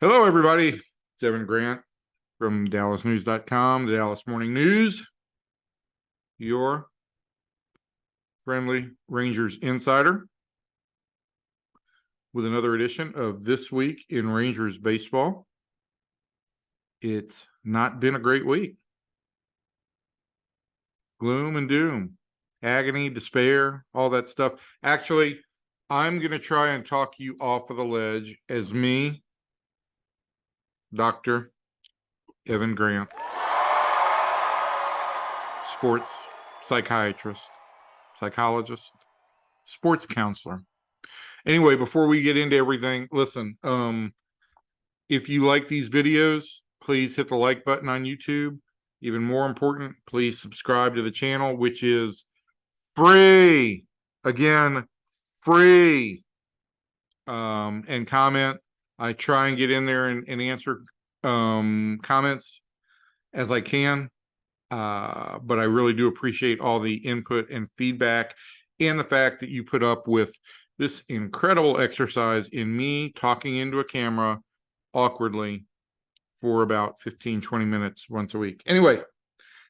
Hello, everybody. It's Evan Grant from DallasNews.com, the Dallas Morning News, your friendly Rangers insider, with another edition of This Week in Rangers Baseball. It's not been a great week. Gloom and doom, agony, despair, all that stuff. Actually, I'm going to try and talk you off of the ledge as me, Dr. Evan Grant, sports psychiatrist, psychologist, sports counselor. Anyway, before we get into everything, listen, if you like these videos, please hit the like button on YouTube. Even more important, please subscribe to the channel, which is free. Again, free. And comment. I try and get in there and answer comments as I can. But I really do appreciate all the input and feedback, and the fact that you put up with this incredible exercise in me talking into a camera awkwardly for about 15-20 minutes once a week. Anyway,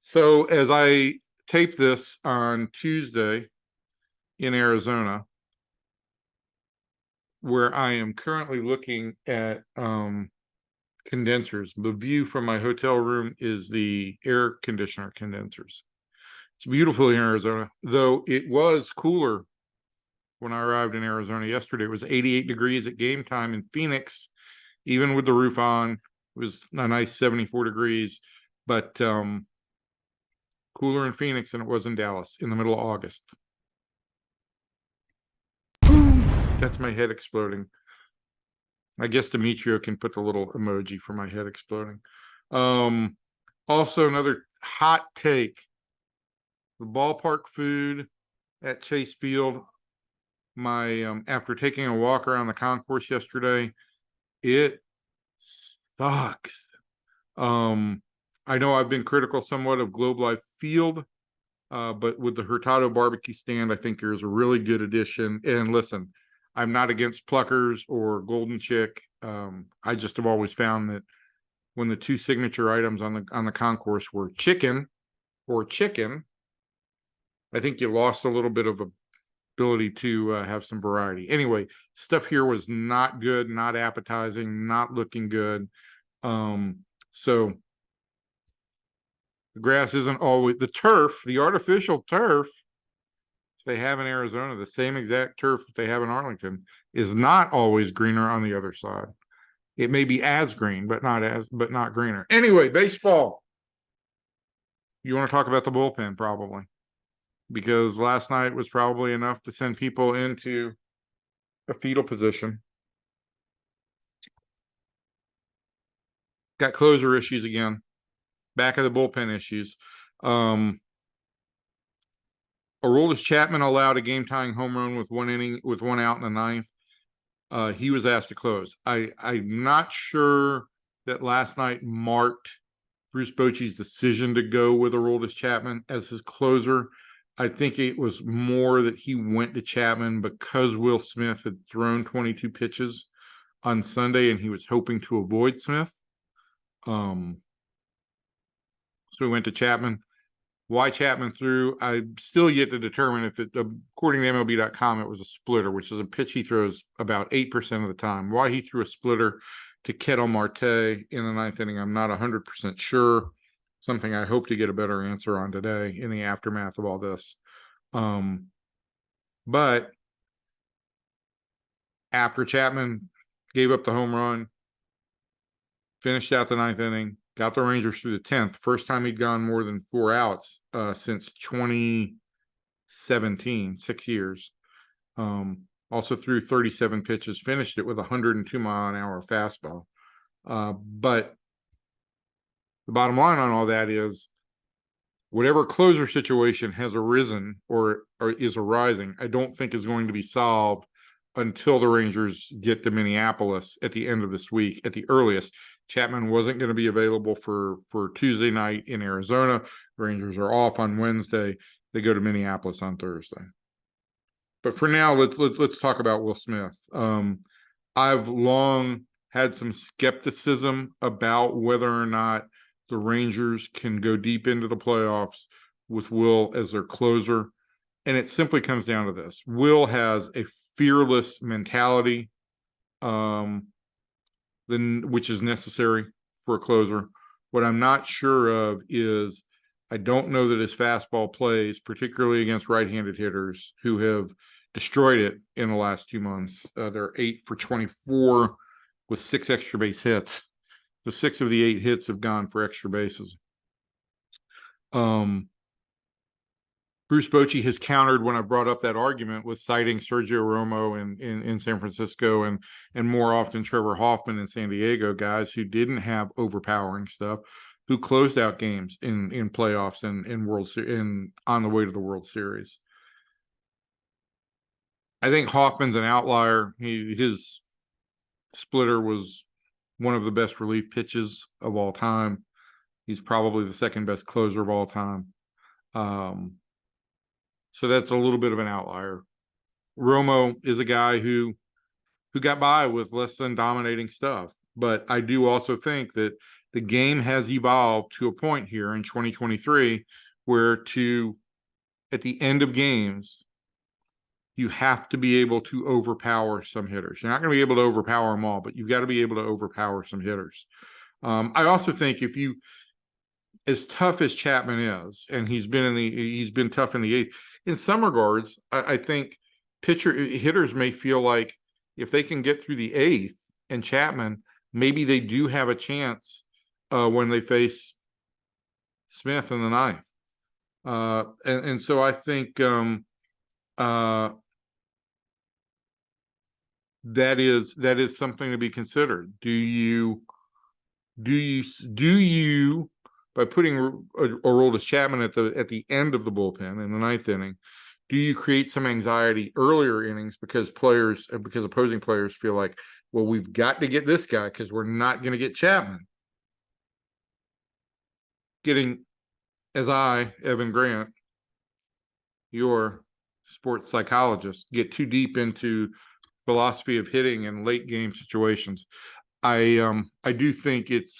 so as I tape this on Tuesday in Arizona, where I am currently looking at condensers, the view from my hotel room is the air conditioner condensers. It's beautiful in Arizona, though it was cooler when I arrived in Arizona yesterday. It was 88 degrees at game time in Phoenix, even with the roof on. It was a nice 74 degrees, but cooler in Phoenix than it was in Dallas in the middle of August. That's my head exploding. I guess Demetrio can put the little emoji for my head exploding. Also, another hot take. The ballpark food at Chase Field, after taking a walk around the concourse yesterday, it sucks. I know I've been critical somewhat of Globe Life Field, but with the Hurtado barbecue stand, I think there's a really good addition. And listen, I'm not against Pluckers or Golden Chick. I just have always found that when the two signature items on the concourse were chicken or chicken, I think you lost a little bit of ability to have some variety. Anyway, stuff here was not good, not appetizing, not looking good. So the grass isn't always the turf, the artificial turf they have in Arizona, the same exact turf that they have in Arlington, is not always greener on the other side. It may be as green, but not greener. Anyway, baseball. You want to talk about the bullpen, probably, because last night was probably enough to send people into a fetal position. Got closer issues again. Back of the bullpen issues. Aroldis Chapman allowed a game-tying home run with one out in the ninth. He was asked to close. I'm not sure that last night marked Bruce Bochy's decision to go with Aroldis Chapman as his closer. I think it was more that he went to Chapman because Will Smith had thrown 22 pitches on Sunday, and he was hoping to avoid Smith. So he went to Chapman. Why Chapman threw, I'm still yet to determine if it, according to MLB.com, it was a splitter, which is a pitch he throws about 8% of the time. Why he threw a splitter to Ketel Marte in the ninth inning, I'm not 100% sure. Something I hope to get a better answer on today in the aftermath of all this. But after Chapman gave up the home run, finished out the ninth inning, got the Rangers through the 10th. First time he'd gone more than 4 outs since 2017, 6 years. Also threw 37 pitches, finished it with a 102-mile-an-hour fastball. But the bottom line on all that is whatever closer situation has arisen or is arising, I don't think is going to be solved until the Rangers get to Minneapolis at the end of this week at the earliest. Chapman wasn't going to be available for Tuesday night in Arizona. The Rangers are off on Wednesday. They go to Minneapolis on Thursday. But for now, let's talk about Will Smith. I've long had some skepticism about whether or not the Rangers can go deep into the playoffs with Will as their closer. And it simply comes down to this. Will has a fearless mentality, which is necessary for a closer. What I'm not sure of is I don't know that his fastball plays, particularly against right-handed hitters who have destroyed it in the last 2 months. They're 8 for 24 with 6 extra base hits. So 6 of the 8 hits have gone for extra bases. Bruce Bochy has countered when I brought up that argument with citing Sergio Romo in San Francisco and more often Trevor Hoffman in San Diego, guys who didn't have overpowering stuff, who closed out games in playoffs and on the way to the World Series. I think Hoffman's an outlier. His splitter was one of the best relief pitches of all time. He's probably the second best closer of all time. So that's a little bit of an outlier. Romo is a guy who got by with less than dominating stuff. But I do also think that the game has evolved to a point here in 2023 where at the end of games, you have to be able to overpower some hitters. You're not going to be able to overpower them all, but you've got to be able to overpower some hitters. I also think as tough as Chapman is, and he's been tough in the 8th, in some regards, I think hitters may feel like if they can get through the 8th and Chapman, maybe they do have a chance when they face Smith in the 9th. And so I think that is something to be considered. Do you by putting Aroldis Chapman at the end of the bullpen in the 9th inning, do you create some anxiety earlier innings because opposing players feel like, well, we've got to get this guy because we're not going to get Chapman? As I, Evan Grant, your sports psychologist, get too deep into philosophy of hitting in late game situations, I do think it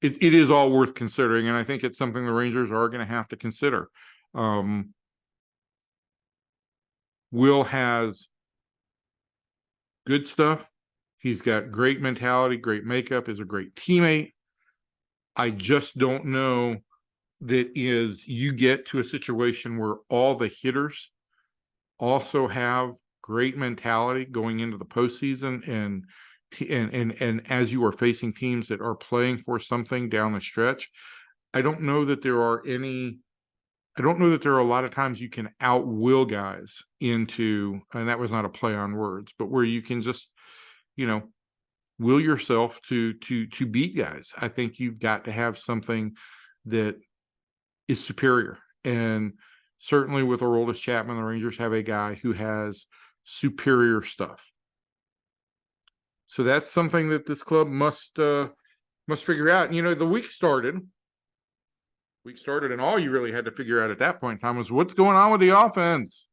is all worth considering, and I think it's something the Rangers are going to have to consider. Will has good stuff. He's got great mentality, great makeup, is a great teammate. I just don't know that you get to a situation where all the hitters also have great mentality going into the postseason and as you are facing teams that are playing for something down the stretch. I don't know that there are a lot of times you can out-will guys into, and that was not a play on words, but where you can just, will yourself to beat guys. I think you've got to have something that is superior. And certainly with Aroldis Chapman, the Rangers have a guy who has superior stuff. So that's something that this club must figure out. The week started, and all you really had to figure out at that point in time was what's going on with the offense.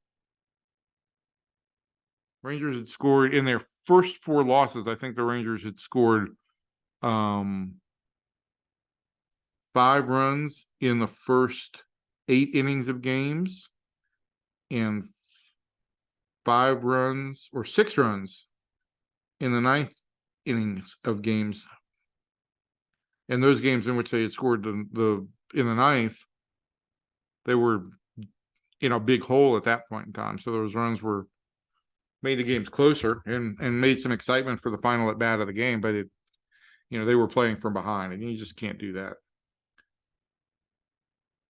Rangers had scored in their first 4 losses. I think the Rangers had scored 5 runs in the first 8 innings of games and 5 runs or 6 runs in the 9th innings of games. And those games in which they had scored in the 9th, they were in a big hole at that point in time. So those runs made the games closer and made some excitement for the final at bat of the game, but they were playing from behind, and you just can't do that.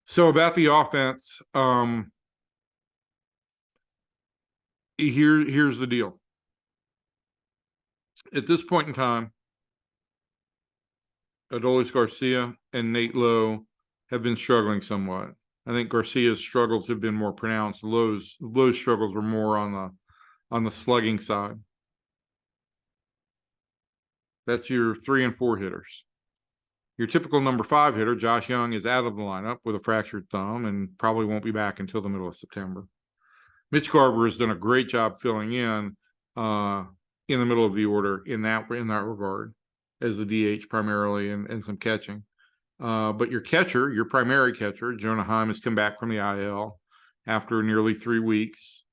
So about the offense, here's the deal. At this point in time, Adolis Garcia and Nate Lowe have been struggling somewhat. I think Garcia's struggles have been more pronounced. Lowe's struggles were more on the slugging side. That's your 3 and 4 hitters. Your typical number 5 hitter, Josh Young, is out of the lineup with a fractured thumb and probably won't be back until the middle of September. Mitch Garver has done a great job filling in in the middle of the order in that regard, as the DH primarily and some catching. But your catcher, your primary catcher, Jonah Heim, has come back from the IL after nearly 3 weeks,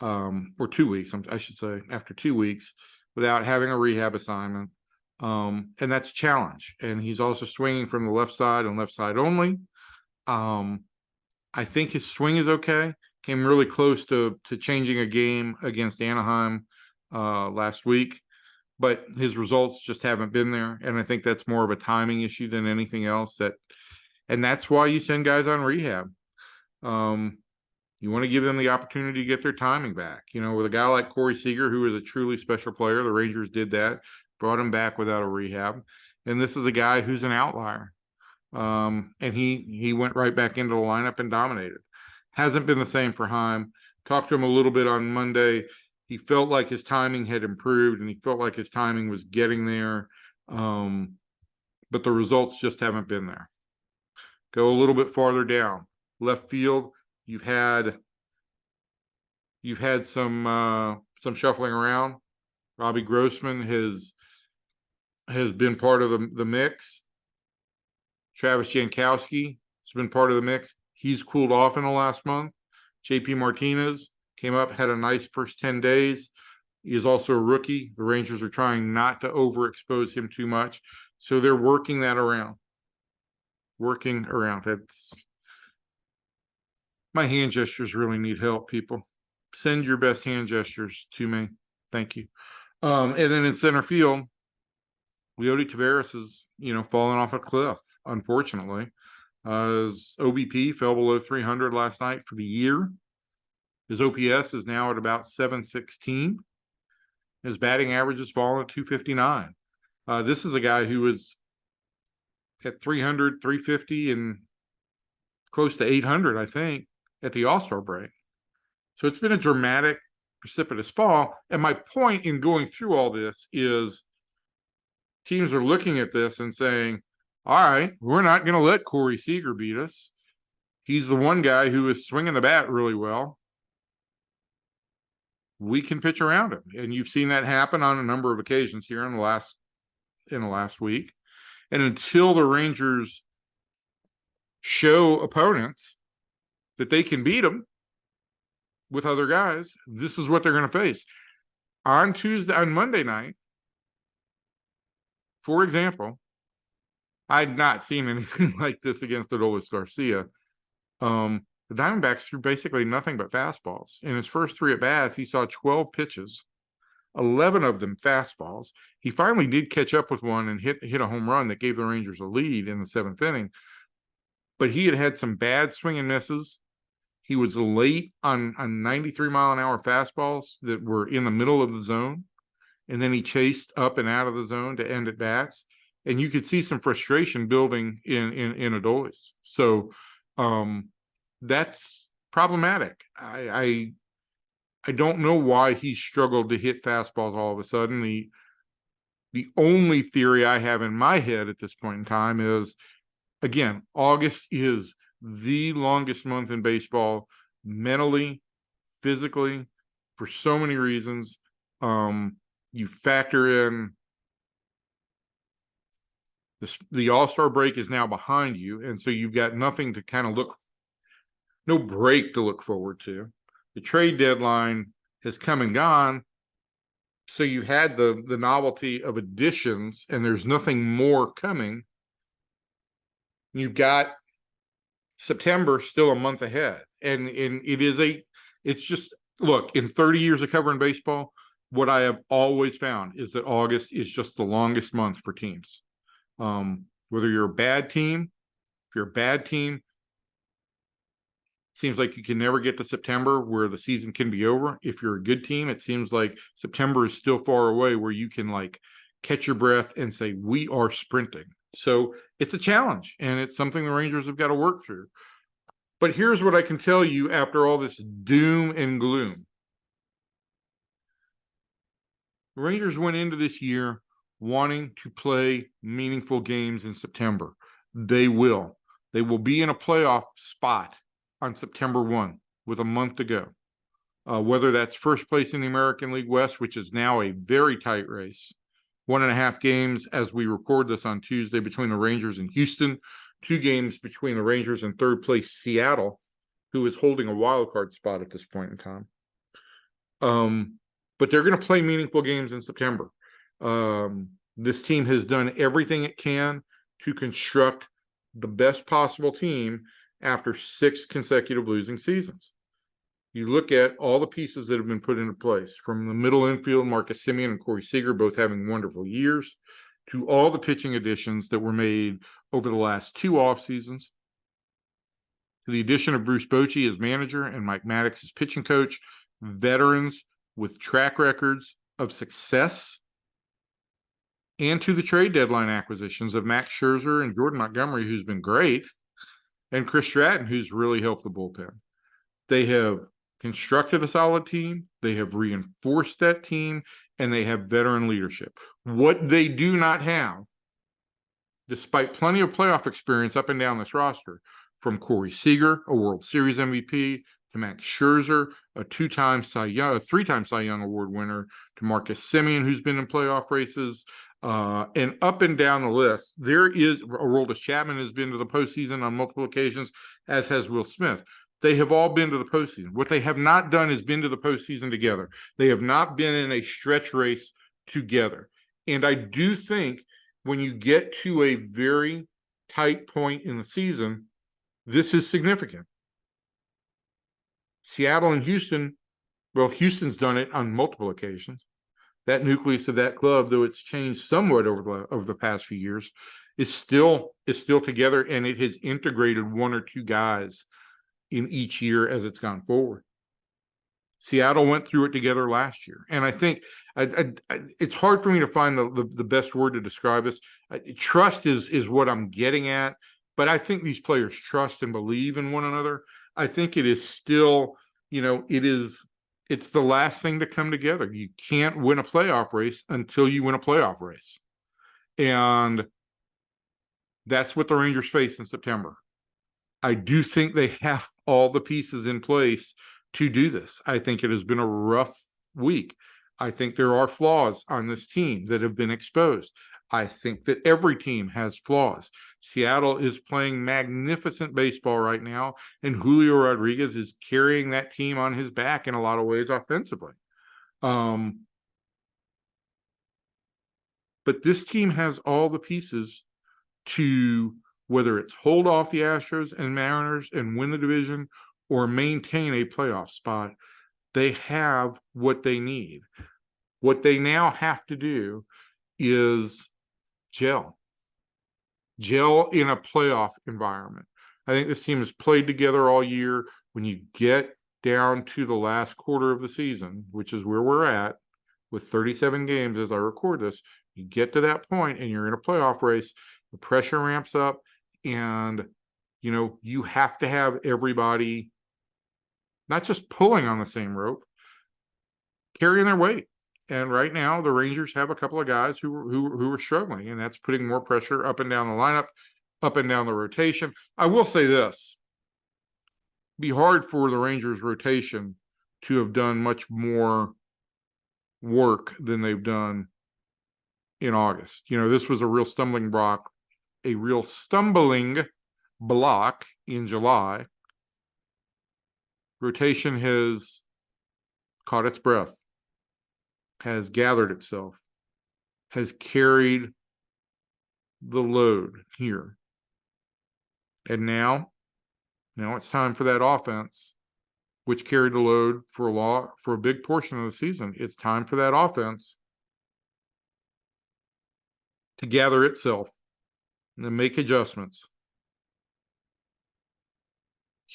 or 2 weeks, I should say, after 2 weeks without having a rehab assignment. And that's a challenge. And he's also swinging from the left side and left side only. I think his swing is okay. Came really close to changing a game against Anaheim last week, but his results just haven't been there. And I think that's more of a timing issue than anything else. And that's why you send guys on rehab. You want to give them the opportunity to get their timing back. You know, with a guy like Corey Seager, who is a truly special player, the Rangers did that, brought him back without a rehab. And this is a guy who's an outlier. And he went right back into the lineup and dominated. Hasn't been the same for Heim. Talked to him a little bit on Monday. He felt like his timing had improved and he felt like his timing was getting there. But the results just haven't been there. Go a little bit farther down. Left field, you've had some shuffling around. Robbie Grossman has been part of the mix. Travis Jankowski has been part of the mix. He's cooled off in the last month. JP Martinez came up, had a nice first 10 days. He is also a rookie. The Rangers are trying not to overexpose him too much. So they're working that around. That's my hand gestures really need help, people. Send your best hand gestures to me. Thank you. And then in center field, Leody Taveras is, falling off a cliff, unfortunately. His OBP fell below 300 last night for the year. His OPS is now at about 716. His batting average has fallen at 259. This is a guy who was at 300, 350, and close to 800, I think, at the All-Star break. So it's been a dramatic, precipitous fall. And my point in going through all this is teams are looking at this and saying, all right, we're not going to let Corey Seager beat us. He's the one guy who is swinging the bat really well. We can pitch around him. And you've seen that happen on a number of occasions here in the last week. And until the Rangers show opponents that they can beat them with other guys, this is what they're going to face. On Monday night, for example, I'd not seen anything like this against Adolis Garcia. The Diamondbacks threw basically nothing but fastballs. In his first 3 at-bats, he saw 12 pitches, 11 of them fastballs. He finally did catch up with one and hit a home run that gave the Rangers a lead in the 7th inning. But he had some bad swing and misses. He was late on 93-mile-an-hour fastballs that were in the middle of the zone. And then he chased up and out of the zone to end at-bats. And you could see some frustration building in Adolis. So that's problematic. I don't know why he struggled to hit fastballs all of a sudden. The only theory I have in my head at this point in time is, again, August is the longest month in baseball, mentally, physically, for so many reasons. You factor in the All-Star break is now behind you, and so you've got nothing to kind of no break to look forward to. The trade deadline has come and gone, so you had the novelty of additions, and there's nothing more coming. You've got September still a month ahead, and it's just, look, in 30 years of covering baseball, what I have always found is that August is just the longest month for teams. Whether you're a bad team, if you're a bad team, seems like you can never get to September where the season can be over. If you're a good team, it seems like September is still far away where you can catch your breath and say, we are sprinting. So it's a challenge, and it's something the Rangers have got to work through. But here's what I can tell you after all this doom and gloom. The Rangers went into this year wanting to play meaningful games in September. They will. They will be in a playoff spot on September 1 with a month to go. whether that's first place in the American League West, which is now a very tight race. 1.5 games as we record this on Tuesday between the Rangers and Houston. 2 games between the Rangers and third place Seattle, who is holding a wild card spot at this point in time. But they're going to play meaningful games in September. This team has done everything it can to construct the best possible team after 6 consecutive losing seasons. You look at all the pieces that have been put into place, from the middle infield, Marcus Semien and Corey Seager both having wonderful years, to all the pitching additions that were made over the last 2 off seasons, to the addition of Bruce Bochy as manager and Mike Maddox as pitching coach, veterans with track records of success, and to the trade deadline acquisitions of Max Scherzer and Jordan Montgomery, who's been great, and Chris Stratton, who's really helped the bullpen. They have constructed a solid team, they have reinforced that team, and they have veteran leadership. What they do not have, despite plenty of playoff experience up and down this roster, from Corey Seager, a World Series MVP, to Max Scherzer, a 3-time Cy Young Award winner, to Marcus Semien, who's been in playoff races, and up and down the list. There is Aroldis Chapman has been to the postseason on multiple occasions, as has Will Smith. They have all been to the postseason. What they have not done is been to the postseason together. They have not been in a stretch race together. And I do think when you get to a very tight point in the season, this is significant. Seattle and Houston, well, Houston's done it on multiple occasions. That nucleus of that club, though it's changed somewhat over the past few years, is still together, and it has integrated 1 or 2 guys in each year as it's gone forward. Seattle went through it together last year. And I think it's hard for me to find the best word to describe this. Trust is what I'm getting at, but I think these players trust and believe in one another. I think it is still, it's the last thing to come together. You can't win a playoff race until you win a playoff race. And that's what the Rangers face in September. I do think they have all the pieces in place to do this. I think it has been a rough week. I think there are flaws on this team that have been exposed. I think that every team has flaws. Seattle is playing magnificent baseball right now, and Julio Rodriguez is carrying that team on his back in a lot of ways offensively. But this team has all the pieces to, whether it's hold off the Astros and Mariners and win the division or maintain a playoff spot, they have what they need. What they now have to do is gel in a playoff environment. I think this team has played together all year. When you get down to the last quarter of the season, which is where we're at with 37 games as I record this, you get to that point and you're in a playoff race, the pressure ramps up, and you have to have everybody not just pulling on the same rope, carrying their weight. And right now, the Rangers have a couple of guys who are struggling, and that's putting more pressure up and down the lineup, up and down the rotation. I will say this: it'd be hard for the Rangers rotation to have done much more work than they've done in August. This was a real stumbling block in July. Rotation has caught its breath, has gathered itself, has carried the load here. And now it's time for that offense, which carried the load for a big portion of the season. It's time for that offense to gather itself and then make adjustments.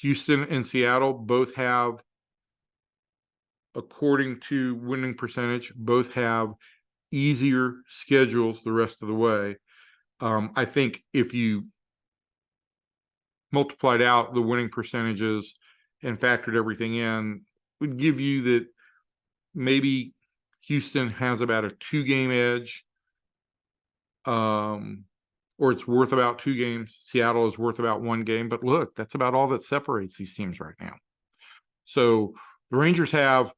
Houston and Seattle both have, according to winning percentage, both have easier schedules the rest of the way. I think if you multiplied out the winning percentages and factored everything in, would give you that maybe Houston has about a 2-game edge, or it's worth about 2 games. Seattle is worth about 1 game. But look, that's about all that separates these teams right now. So The Rangers have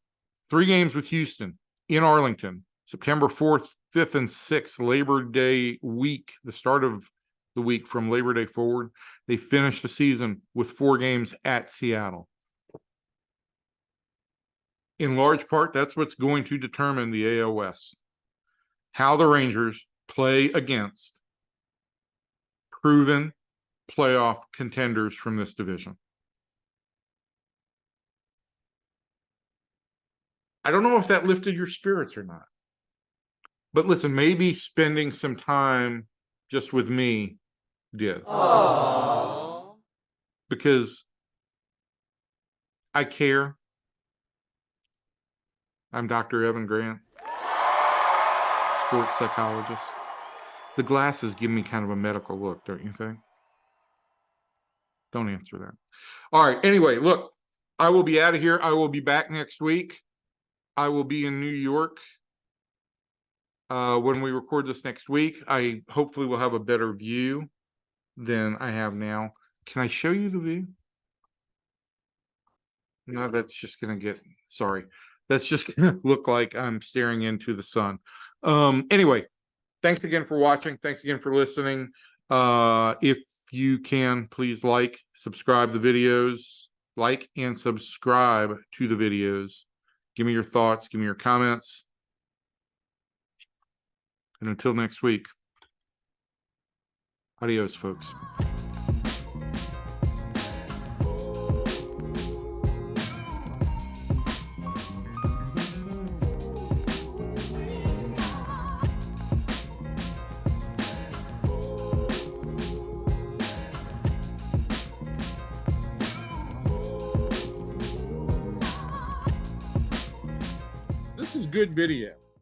3 games with Houston in Arlington, September 4th, 5th, and 6th, Labor Day week, the start of the week from Labor Day forward. They finish the season with 4 games at Seattle. In large part, that's what's going to determine the AL West. How the Rangers play against proven playoff contenders from this division. I don't know if that lifted your spirits or not. But listen, maybe spending some time just with me did. Aww. Because I care. I'm Dr. Evan Grant, sports psychologist. The glasses give me kind of a medical look, don't you think? Don't answer that. All right. Anyway, look, I will be out of here. I will be back next week. I will be in New York when we record this next week. I hopefully will have a better view than I have now. Can I show you the view? No, that's just going to get, sorry. That's just going to look like I'm staring into the sun. Anyway, thanks again for watching. Thanks again for listening. If you can, please subscribe the videos, like and subscribe to the videos. Give me your thoughts. Give me your comments. And until next week, adios, folks. This is good video.